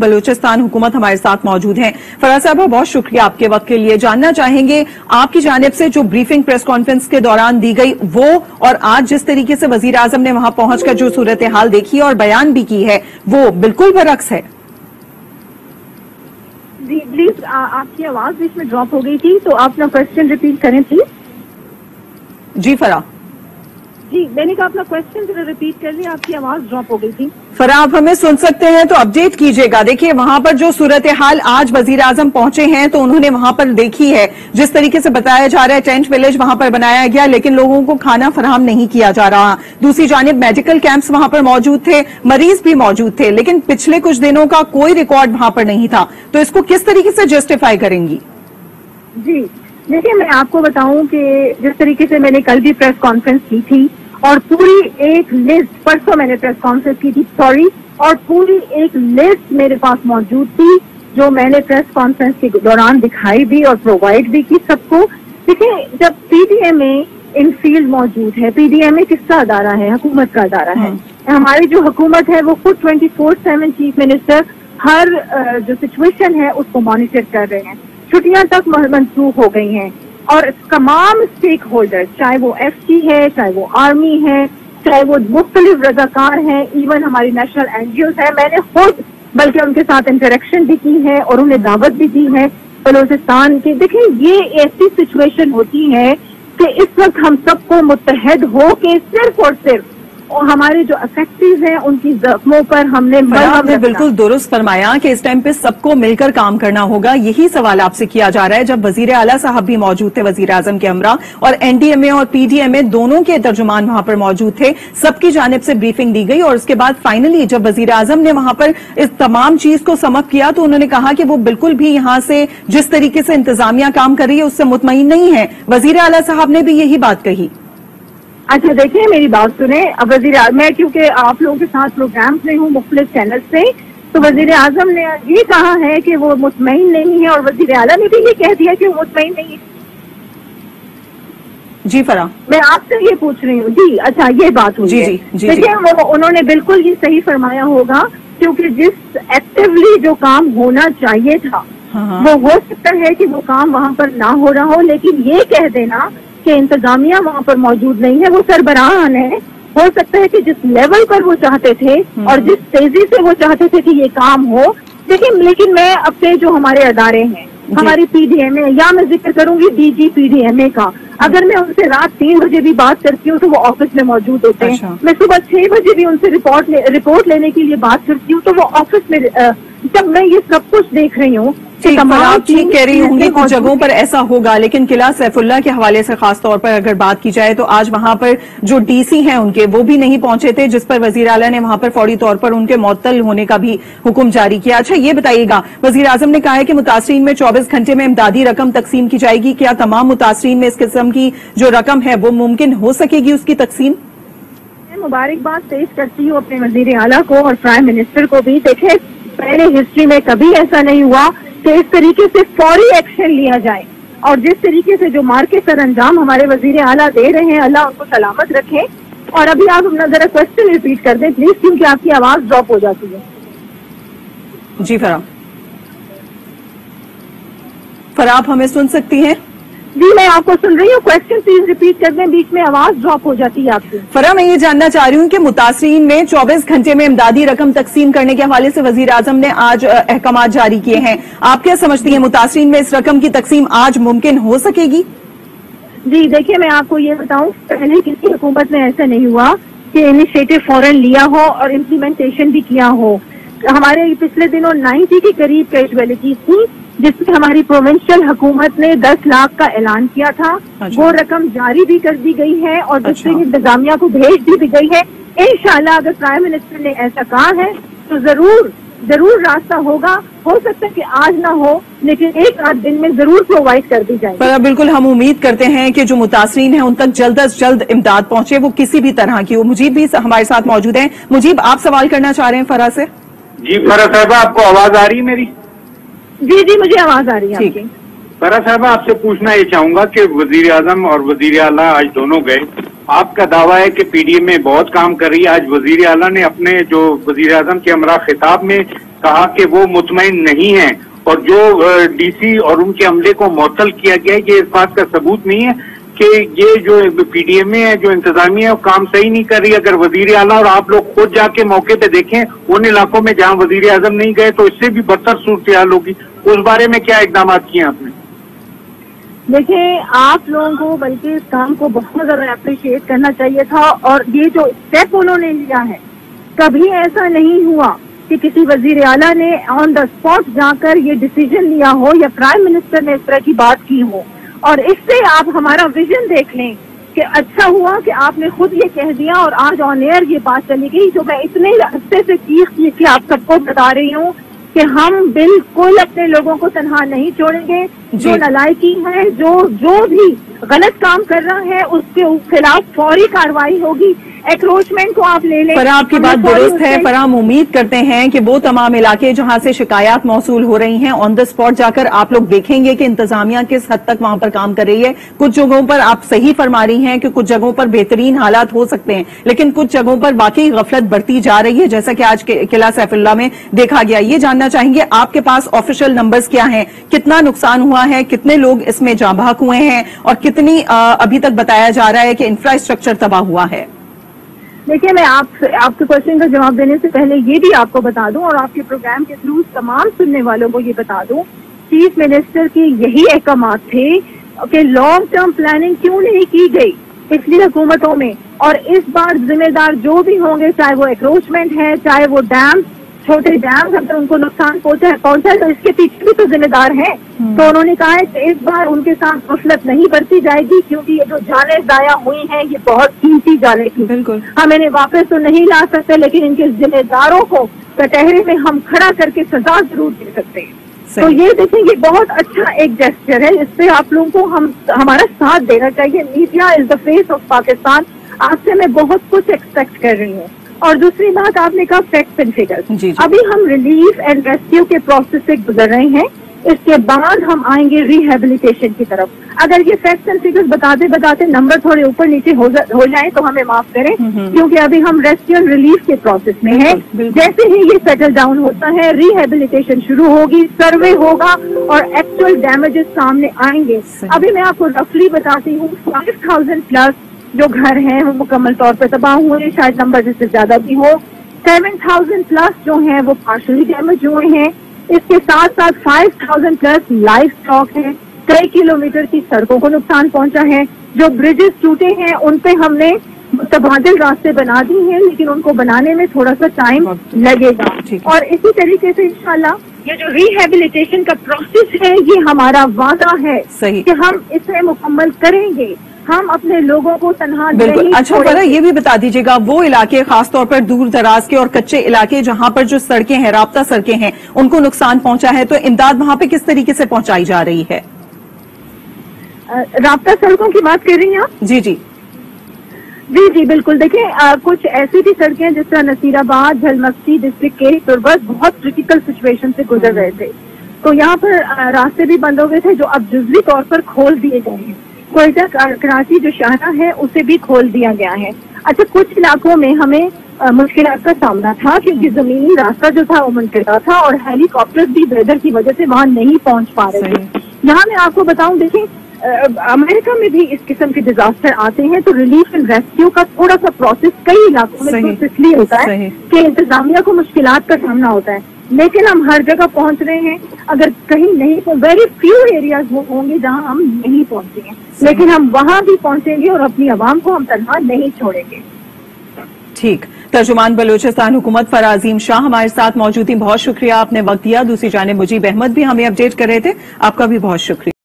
बलूचिस्तान हुकूमत हमारे साथ मौजूद हैं। फराह साहबा, बहुत शुक्रिया आपके वक्त के लिए। जानना चाहेंगे आपकी जानिब से जो ब्रीफिंग प्रेस कॉन्फ्रेंस के दौरान दी गई वो और आज जिस तरीके से वजीर आजम ने वहां पहुंचकर जो सूरत हाल देखी और बयान भी की है वो बिल्कुल बरक्स है। जी प्लीज, आपकी आवाज बीच में ड्रॉप हो गई थी, तो आप अपना क्वेश्चन रिपीट करें प्लीज। जी फराह जी, मैंने कहा अपना क्वेश्चन जरा रिपीट कर लिया, आपकी आवाज ड्रॉप हो गई थी। फराह, आप हमें सुन सकते हैं तो अपडेट कीजिएगा। देखिए, वहां पर जो सूरत हाल आज वजीर आजम पहुंचे हैं तो उन्होंने वहां पर देखी है, जिस तरीके से बताया जा रहा है टेंट विलेज वहां पर बनाया गया, लेकिन लोगों को खाना फराहम नहीं किया जा रहा। दूसरी जानिब मेडिकल कैंप्स वहां पर मौजूद थे, मरीज भी मौजूद थे, लेकिन पिछले कुछ दिनों का कोई रिकॉर्ड वहां पर नहीं था। तो इसको किस तरीके से जस्टिफाई करेंगी? जी देखिए, मैं आपको बताऊं कि जिस तरीके से मैंने कल भी प्रेस कॉन्फ्रेंस की थी और पूरी एक लिस्ट, परसों मैंने प्रेस कॉन्फ्रेंस की थी सॉरी, और पूरी एक लिस्ट मेरे पास मौजूद थी जो मैंने प्रेस कॉन्फ्रेंस के दौरान दिखाई भी और प्रोवाइड भी की सबको। देखिए, जब पीडीएमए इन फील्ड मौजूद है, पीडीएमए किसका अदारा है? हुकूमत का अदारा है। हमारी जो हुकूमत है वो खुद 24/7 चीफ मिनिस्टर हर जो सिचुएशन है उसको मॉनिटर कर रहे हैं। छुट्टियां तक मंसूख हो गई हैं और तमाम स्टेक होल्डर्स, चाहे वो एफटी है, चाहे वो आर्मी है, चाहे वो मुख्तलिफ रजाकार हैं, इवन हमारी नेशनल एनजीओ है, मैंने खुद बल्कि उनके साथ इंटरेक्शन भी की है और उन्हें दावत भी दी है बलूचिस्तान की। देखिए, ये ऐसी सिचुएशन होती है कि इस वक्त हम सबको मुत्तहद हो के सिर्फ और सिर्फ और हमारे जो अफेक्टिव हैं उनकी जख्मों पर हमने बिल्कुल दुरुस्त फरमाया कि इस टाइम पे सबको मिलकर काम करना होगा। यही सवाल आपसे किया जा रहा है जब वजीर आला साहब भी मौजूद थे वजीर आजम के हमरा, और एनडीएमए और पीडीएमए दोनों के तर्जुमान वहां पर मौजूद थे। सबकी जानिब से ब्रीफिंग दी गई और उसके बाद फाइनली जब वजीर आजम ने वहां पर इस तमाम चीज को समअप किया तो उन्होंने कहा कि वो बिल्कुल भी यहां से जिस तरीके से इंतजामिया काम कर रही है उससे मुतमईन नहीं है। वजीर आला साहब ने भी यही बात कही। अच्छा देखिए, मेरी बात सुने। अब मैं क्योंकि आप लोगों के साथ प्रोग्राम्स में हूँ मुख्तलिफ चैनल से, तो वजीर आजम ने ये कहा है कि वो मुतमईन नहीं है और वजीर आला ने भी ये कह दिया कि वो मुतमईन नहीं है। जी फराह, मैं आपसे ये पूछ रही हूँ। जी अच्छा, ये बात हुई है। देखिए, वो उन्होंने बिल्कुल ये सही फरमाया होगा क्योंकि जिस एक्टिवली जो काम होना चाहिए था वो हो सकता है कि वो काम वहाँ पर ना हो रहा हो, लेकिन ये कह देना कि इंतजामिया वहाँ पर मौजूद नहीं है, वो सरबराहान है। हो सकता है कि जिस लेवल पर वो चाहते थे और जिस तेजी से वो चाहते थे कि ये काम हो, लेकिन मैं अपने जो हमारे अदारे हैं, हमारी पीडीएमए, या मैं जिक्र करूंगी डीजी पीडीएमए का, अगर मैं उनसे रात 3 बजे भी बात करती हूँ तो वो ऑफिस में मौजूद होते हैं। अच्छा। मैं सुबह 6 बजे भी उनसे रिपोर्ट लेने के लिए बात करती हूँ तो वो ऑफिस में, जब मैं ये सब कुछ देख रही हूँ। आप ठीक कह रही होंगी, कुछ जगहों पर ऐसा होगा, लेकिन किला सैफुल्ला के हवाले से खास तौर पर अगर बात की जाए तो आज वहां पर जो डीसी हैं उनके वो भी नहीं पहुंचे थे, जिस पर वजीर आला ने वहां पर फौरी तौर पर उनके मुअत्तल होने का भी हुक्म जारी किया। अच्छा ये बताइएगा, वजीर आजम ने कहा है कि मुतासरीन में 24 घंटे में इमदादी रकम तकसीम की जाएगी। क्या तमाम मुतासरीन में इस किस्म की जो रकम है वो मुमकिन हो सकेगी उसकी तकसीम? मैं मुबारकबाद पेश करती हूँ अपने वजीर आला को और प्राइम मिनिस्टर को भी। देखे, पहले हिस्ट्री में कभी ऐसा नहीं हुआ कि इस तरीके से फौरी एक्शन लिया जाए, और जिस तरीके से जो मार के सर अंजाम हमारे वजीर आला दे रहे हैं, अल्लाह उनको सलामत रखे। और अभी आप अपना जरा क्वेश्चन रिपीट कर दें प्लीज, क्योंकि आपकी आवाज ड्रॉप हो जाती है। जी फराह, आप हमें सुन सकती हैं? जी मैं आपको सुन रही हूँ, क्वेश्चन प्लीज रिपीट कर दें, बीच में आवाज ड्रॉप हो जाती है आपकी। फराह, मैं ये जानना चाह रही हूँ कि मुतासरीन में 24 घंटे में इमदादी रकम तकसीम करने के हवाले से वजीर आजम ने आज अहकामात जारी किए हैं। आप क्या समझती हैं, मुतासरीन में इस रकम की तकसीम आज मुमकिन हो सकेगी? जी देखिए, मैं आपको ये बताऊँ, पहले किसी हुकूमत में ऐसा नहीं हुआ कि इनिशिएटिव फौरन लिया हो और इम्प्लीमेंटेशन भी किया हो। हमारे पिछले दिनों 90 के करीब कैजुअलिटीज थी, जिसमें हमारी प्रोविंशियल हुकूमत ने 10 लाख का ऐलान किया था। अच्छा। वो रकम जारी भी कर दी गई है और जिससे इंतजामिया को भेज दी गई है। इंशाल्लाह अगर प्राइम मिनिस्टर ने ऐसा कहा है तो जरूर रास्ता होगा। हो सकता है कि आज ना हो, लेकिन एक आध दिन में जरूर प्रोवाइड कर दी जाएगी। पर बिल्कुल हम उम्मीद करते हैं कि जो मुतासरीन हैं उन तक जल्द अज जल्द इमदाद पहुंचे, वो किसी भी तरह की हो। मुजीब भी हमारे साथ मौजूद हैं। मुजीब, आप सवाल करना चाह रहे हैं फराह से? जी फराह साहबा, आपको आवाज आ रही है मेरी? जी मुझे आवाज आ रही है आपकी। फराह साहबा, आपसे पूछना ये चाहूंगा कि वजीर आजम और वजीर आला आज दोनों गए। आपका दावा है कि पीडीएम में बहुत काम कर रही है। आज वजीर आला ने अपने जो वजीर आजम के हमरा खिताब में کہا کہ وہ مطمئن نہیں ہے، اور جو ڈی سی اور ان کے عملے کو معطل کیا گیا ہے، یہ اس بات کا ثبوت نہیں ہے کہ یہ جو پی ڈی ایم اے ہے، جو انتظامیہ ہے، وہ کام صحیح نہیں کر رہی. اگر وزیر اعلیٰ اور آپ لوگ خود جا کے موقع پہ دیکھیں ان علاقوں میں جہاں وزیر اعظم نہیں گئے تو اس سے بھی بدتر صورتحال ہوگی. اس بارے میں کیا اقدامات کیے آپ نے؟ دیکھیں، آپ لوگوں کو بلکہ اس کام کو بہت زیادہ اپریشیٹ کرنا چاہیے تھا، اور یہ جو اسٹیپ انہوں نے لیا ہے، کبھی ایسا نہیں ہوا کہ کسی وزیر اعلیٰ نے آن دا اسپاٹ جا کر یہ ڈیسیجن لیا ہو یا پرائم منسٹر نے اس طرح کی بات کی ہو. اور اس سے آپ ہمارا ویژن دیکھ لیں کہ اچھا ہوا کہ آپ نے خود یہ کہہ دیا اور آج آن ایئر یہ بات چلی گئی، جو میں اتنے عرصے سے چیخ کے آپ سب کو بتا رہی ہوں کہ ہم بالکل اپنے لوگوں کو تنہا نہیں چھوڑیں گے. جو نالائکی ہے، جو بھی غلط کام کر رہا ہے، اس کے خلاف فوری کارروائی ہوگی. ایکروچمنٹ کو آپ لے لیں. فرح، آپ کی بات درست ہے. فرح، ہم امید کرتے ہیں کہ وہ تمام علاقے جہاں سے شکایات موصول ہو رہی ہیں، آن دا اسپاٹ جا کر آپ لوگ دیکھیں گے کہ انتظامیہ کس حد تک وہاں پر کام کر رہی ہے. کچھ جگہوں پر آپ صحیح فرما رہی ہیں کہ کچھ جگہوں پر بہترین حالات ہو سکتے ہیں، لیکن کچھ جگہوں پر واقعی غفلت بڑھتی جا رہی ہے، جیسا کہ آج قلعہ سیف اللہ میں دیکھا گیا. یہ جاننا چاہیں گے آپ کے پاس آفیشیل نمبرز کیا ہیں، کتنا نقصان ہوا ہے، کتنے لوگ اس میں جاں بحق ہوئے ہیں، اور کتنی ابھی تک بتایا جا رہا ہے کہ انفراسٹرکچر تباہ ہوا ہے؟ دیکھیے، میں آپ کے کوشچن کا جواب دینے سے پہلے یہ بھی آپ کو بتا دوں اور آپ کے پروگرام کے تھرو تمام سننے والوں کو یہ بتا دوں، چیف منسٹر کی یہی احکامات تھے کہ لانگ ٹرم پلاننگ کیوں نہیں کی گئی پچھلی حکومتوں میں. اور اس بار ذمہ دار جو بھی ہوں گے، چاہے وہ ایکروچمنٹ ہے، چاہے وہ ڈیم، چھوٹے ڈیم اگر ان کو نقصان پہنچا ہے تو اس کے پیچھے بھی تو ذمہ دار ہیں. تو انہوں نے کہا ہے کہ اس بار ان کے ساتھ غفلت نہیں برتی جائے گی، کیونکہ یہ جو جانیں ضائع ہوئی ہیں یہ بہت قیمتی جانیں تھیں. بالکل، ہم انہیں واپس تو نہیں لا سکتے، لیکن ان کے ذمہ داروں کو کٹہرے میں ہم کھڑا کر کے سزا ضرور دے سکتے ہیں. تو یہ دیکھیں، یہ بہت اچھا ایک جیسچر ہے، اس پہ آپ لوگوں کو ہمارا ساتھ دینا چاہیے. Media is the face of Pakistan. آپ سے میں بہت کچھ ایکسپیکٹ کر رہی ہوں. اور دوسری بات، آپ نے کہا فیکٹس اینڈ فگرز. ابھی ہم ریلیف اینڈ ریسکیو کے پروسیس سے گزر رہے ہیں، اس کے بعد ہم آئیں گے ریہیبلیٹیشن کی طرف. اگر یہ فیکٹس اینڈ فگرز بتاتے نمبر تھوڑے اوپر نیچے ہو جائیں تو ہمیں معاف کریں، کیونکہ ابھی ہم ریسکیو اینڈ ریلیف کے پروسیس میں ہیں. جیسے ہی یہ سیٹل ڈاؤن ہوتا ہے، ریہیبلیٹیشن شروع ہوگی، سروے ہوگا اور ایکچوئل ڈیمیجز سامنے آئیں گے. ابھی میں آپ کو رفلی بتاتی ہوں، 5000 پلس جو گھر ہیں وہ مکمل طور پر تباہ ہوئے ہیں، شاید نمبر اس سے زیادہ بھی ہو. 7000 پلس جو ہیں وہ پارشلی ڈیمیج ہوئے ہیں. اس کے ساتھ ساتھ 5000 پلس لائف اسٹاک ہے. کئی کلومیٹر کی سڑکوں کو نقصان پہنچا ہے. جو بریجز ٹوٹے ہیں ان پہ ہم نے متبادل راستے بنا دی ہیں، لیکن ان کو بنانے میں تھوڑا سا ٹائم لگے گا. اور اسی طریقے سے انشاءاللہ یہ جو ریہیبلیٹیشن کا پروسیس ہے، یہ ہمارا وعدہ ہے کہ ہم اسے مکمل کریں گے. ہم اپنے لوگوں کو تنہا بالکل. اچھا فرح، یہ بھی بتا دیجیے گا، وہ علاقے خاص طور پر دور دراز کے اور کچے علاقے جہاں پر جو سڑکیں ہیں، رابطہ سڑکیں ہیں، ان کو نقصان پہنچا ہے، تو امداد وہاں پہ کس طریقے سے پہنچائی جا رہی ہے؟ رابطہ سڑکوں کی بات کر رہی ہیں آپ؟ جی بالکل. دیکھیں، کچھ ایسی بھی سڑکیں جس طرح نصیر آباد، جھلمستی ڈسٹرکٹ کے تربت بہت کریٹیکل سچویشن سے گزر رہے تھے، تو یہاں پر راستے بھی بند ہو گئے تھے جو اب جزوی طور پر کھول دیے گئے ہیں. کوئٹہ کراچی جو شاہراہ ہے اسے بھی کھول دیا گیا ہے. اچھا، کچھ علاقوں میں ہمیں مشکلات کا سامنا تھا کیونکہ زمینی راستہ جو تھا وہ منقطع تھا اور ہیلی کاپٹر بھی ویدر کی وجہ سے وہاں نہیں پہنچ پا رہے تھے. یہاں میں آپ کو بتاؤں، دیکھیں امریکہ میں بھی اس قسم کے ڈیزاسٹر آتے ہیں تو ریلیف اینڈ ریسکیو کا تھوڑا سا پروسیس کئی علاقوں میں اس لیے ہوتا ہے کہ انتظامیہ کو مشکلات کا سامنا ہوتا ہے، لیکن ہم ہر جگہ پہنچ رہے ہیں. اگر کہیں نہیں، ویری فیو ایریاز ہوں گے جہاں ہم نہیں پہنچے ہیں، لیکن ہم وہاں بھی پہنچیں گے اور اپنی عوام کو ہم تنہا نہیں چھوڑیں گے. ٹھیک. ترجمان بلوچستان حکومت فرح عظیم شاہ ہمارے ساتھ موجود تھیں. بہت شکریہ، آپ نے وقت دیا. دوسری جانب مجیب احمد بھی ہمیں اپڈیٹ کر رہے تھے، آپ کا بھی بہت شکریہ.